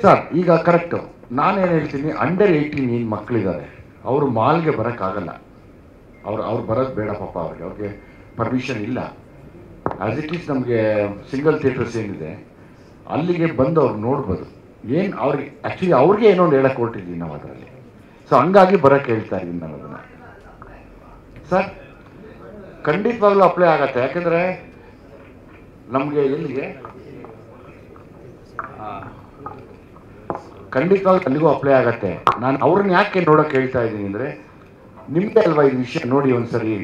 Sir ಈಗ correct. ನಾನೇನು ಹೇಳ್ತೀನಿ, ಅಂಡರ್ 18 ಏನು ಮಕ್ಕಳಿದ್ದಾರೆ, ಅವರು ಮಾಲ್ಗೆ ಬರೋಕ್ಕಾಗಲ್ಲ. ಅವ್ರು ಬರೋದು ಬೇಡ ಪಾಪ, ಅವ್ರಿಗೆ ಪರ್ಮಿಷನ್ ಇಲ್ಲ. ಆ್ಯಸ್ ಇಟ್ ಈಸ್ ನಮಗೆ ಸಿಂಗಲ್ ಥಿಯೇಟರ್ಸ್ ಏನಿದೆ ಅಲ್ಲಿಗೆ ಬಂದು ಅವ್ರು ನೋಡ್ಬೋದು. ಏನು ಅವ್ರಿಗೆ ಆ್ಯಕ್ಚುಲಿ ಅವ್ರಿಗೆ ಏನೋ ಒಂದು ಹೇಳಕ್ಕೆ ಹೊರಟಿದ್ದೀವಿ ನಾವು ಅದರಲ್ಲಿ. ಸೊ ಹಂಗಾಗಿ ಬರೋಕ್ಕೆ ಹೇಳ್ತಾ ಇದ್ದೀನಿ ನಾನು ಅದನ್ನು. ಸರ್ ಖಂಡಿತವಾಗ್ಲೂ ಅಪ್ಲೈ ಆಗತ್ತೆ. ಯಾಕೆಂದರೆ ನಮಗೆ ಎಲ್ಲಿಗೆ ಖಂಡಿತವಾಗ್ಲೂ ಅಲ್ಲಿಗೂ ಅಪ್ಲೈ ಆಗತ್ತೆ. ನಾನು ಅವ್ರನ್ನ ಯಾಕೆ ನೋಡೋಕೆ ಹೇಳ್ತಾ ಇದ್ದೀನಿ ಅಂದರೆ, ನಿಮ್ಮದೇ ಅಲ್ವಾ ಈ ವಿಷಯ, ನೋಡಿ ಒಂದ್ಸರಿ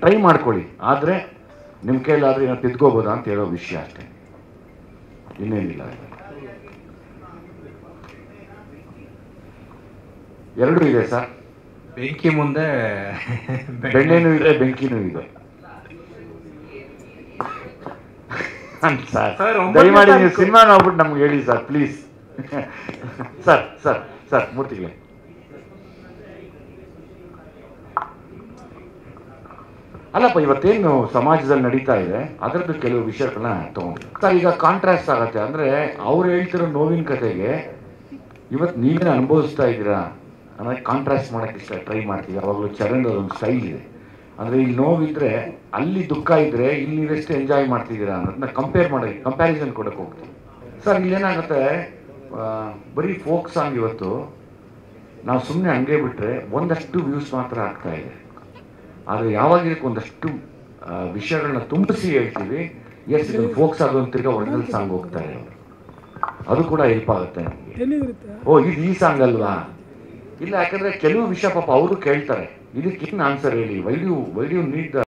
ಟ್ರೈ ಮಾಡ್ಕೊಳ್ಳಿ. ಆದರೆ ನಿಮ್ಮ ಕೈಲಾದರೆ ಏನೋ ತಿದ್ಕೋಬೋದಾ ಅಂತ ಹೇಳೋ ವಿಷಯ ಅಷ್ಟೇ, ಇನ್ನೇನಿಲ್ಲ. ಎರಡೂ ಇದೆ ಸರ್. ಬೆಂಕಿ ಮುಂದೆ ಬೆಣ್ಣೆನೂ ಇದೆ, ಬೆಂಕಿನೂ ಇದೆ. ಸರ್ ದಯಮಾಡಿ ನೀವು ಸಿನಿಮಾ ನೋಡ್ಬಿಟ್ಟು ನಮ್ಗೆ ಹೇಳಿ sir, please. Sir sir sir ಮೂರ್ತಿಗೆ ಅಲ್ಲಪ್ಪ, ಇವತ್ತೇನು ಸಮಾಜದಲ್ಲಿ ನಡೀತಾ ಇದೆ ಅದರದ್ದು ಕೆಲವು ವಿಷಯಗಳನ್ನ ತಗೊಂಡು ಸರ್ ಈಗ ಕಾಂಟ್ರಾಸ್ಟ್ ಆಗತ್ತೆ. ಅಂದರೆ ಅವ್ರು ಹೇಳ್ತಿರೋ ನೋವಿನ ಕತೆಗೆ ಇವತ್ತು ನೀವೇನು ಅನುಭವಿಸ್ತಾ ಇದ್ದೀರಾ ಅಂದರೆ ಕಾಂಟ್ರಾಸ್ಟ್ ಮಾಡೋಕ್ಕೆ ಇಷ್ಟ ಟ್ರೈ ಮಾಡ್ತೀವಿ. ಯಾವಾಗಲೂ ಚರಣ್ ಒಂದು ಸ್ಟೈಲ್ ಇದೆ. ಅಂದರೆ ಇಲ್ಲಿ ನೋವಿದ್ರೆ ಅಲ್ಲಿ ದುಃಖ ಇದ್ದರೆ ಇಲ್ಲಿ ನೀವೆಷ್ಟು ಎಂಜಾಯ್ ಮಾಡ್ತಿದ್ದೀರಾ ಅನ್ನೋದನ್ನ ಕಂಪ್ಯಾರಿಸನ್ ಕೊಡೋಕೆ ಹೋಗ್ತೀವಿ. ಸರ್ ಇಲ್ಲೇನಾಗುತ್ತೆ, ಬರೀ ಫೋಕ್ ಸಾಂಗ್ ಇವತ್ತು ನಾವು ಸುಮ್ಮನೆ ಹಂಗೆ ಬಿಟ್ಟರೆ ಒಂದಷ್ಟು ವ್ಯೂಸ್ ಮಾತ್ರ ಆಗ್ತಾ ಇದೆ. ಆದರೆ ಯಾವಾಗ ಇದಕ್ಕೆ ಒಂದಷ್ಟು ವಿಷಯಗಳನ್ನ ತುಂಬಿಸಿ ಹೇಳ್ತೀವಿ, ಎಸ್ ಇದು ಫೋಕ್ಸ್ ಆಗೋದು ತಿರ್ಗಾ ಒರಿಜಿನಲ್ ಸಾಂಗ್ ಹೋಗ್ತಾರೆ, ಅದು ಕೂಡ ಹೆಲ್ಪ್ ಆಗುತ್ತೆ ನಮಗೆ. ಓ ಇದು ಈ ಸಾಂಗ್ ಅಲ್ವಾ? ಇಲ್ಲ, ಯಾಕಂದರೆ ಕೆಲವು ವಿಷಯ ಪಾಪ ಅವರು ಕೇಳ್ತಾರೆ, ಇದಕ್ಕೇನು ಆನ್ಸರ್ ಹೇಳಿ, why do you need the